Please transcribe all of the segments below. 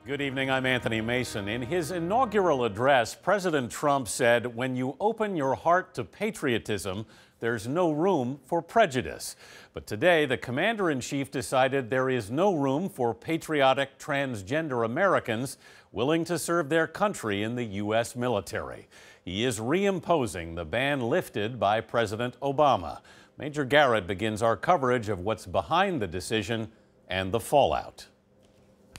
Good evening, I'm Anthony Mason. In his inaugural address, President Trump said, "When you open your heart to patriotism, there's no room for prejudice." But today, the commander-in-chief decided there is no room for patriotic transgender Americans willing to serve their country in the U.S. military. He is reimposing the ban lifted by President Obama. Major Garrett begins our coverage of what's behind the decision and the fallout.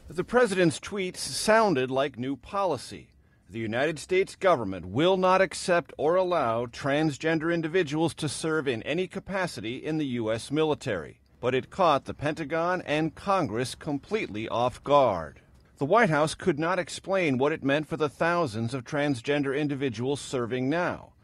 The president's tweets sounded like new policy. The United States government will not accept or allow transgender individuals to serve in any capacity in the U.S. military. But it caught the Pentagon and Congress completely off guard. The White House could not explain what it meant for the thousands of transgender individuals serving now.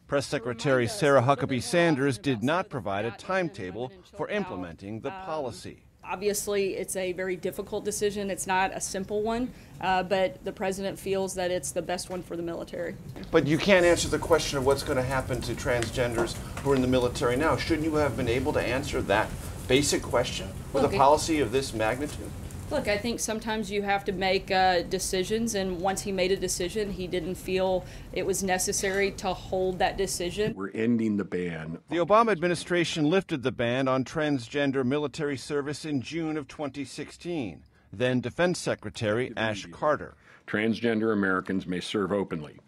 Press Secretary Sarah Huckabee Sanders did not provide a timetable for implementing the policy. Obviously, it's a very difficult decision. It's not a simple one, but the president feels that it's the best one for the military. But you can't answer the question of what's going to happen to transgenders who are in the military now. Shouldn't you have been able to answer that basic question with a policy of this magnitude? Look, I think sometimes you have to make decisions, and once he made a decision, he didn't feel it was necessary to hold that decision. We're ending the ban. The Obama administration lifted the ban on transgender military service in June of 2016. Then Defense Secretary Ash Carter. Transgender Americans may serve openly,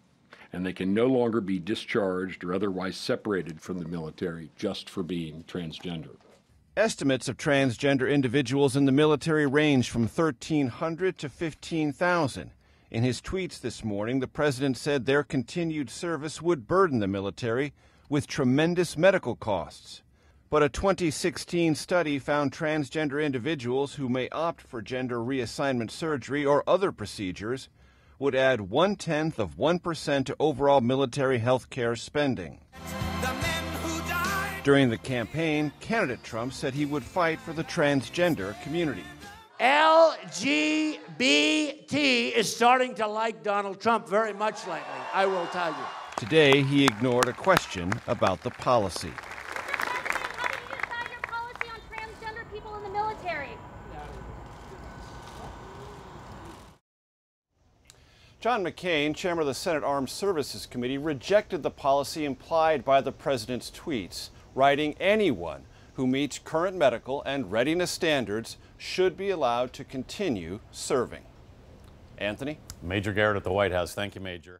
and they can no longer be discharged or otherwise separated from the military just for being transgender. Estimates of transgender individuals in the military range from 1,300 to 15,000. In his tweets this morning, the president said their continued service would burden the military with tremendous medical costs. But a 2016 study found transgender individuals who may opt for gender reassignment surgery or other procedures would add 0.1% to overall military health care spending. During the campaign, candidate Trump said he would fight for the transgender community. LGBT is starting to like Donald Trump very much lately, I will tell you. Today, he ignored a question about the policy. How do you decide your policy on transgender people in the military? John McCain, chairman of the Senate Armed Services Committee, rejected the policy implied by the president's tweets, writing anyone who meets current medical and readiness standards should be allowed to continue serving. Anthony? Major Garrett at the White House. Thank you, Major.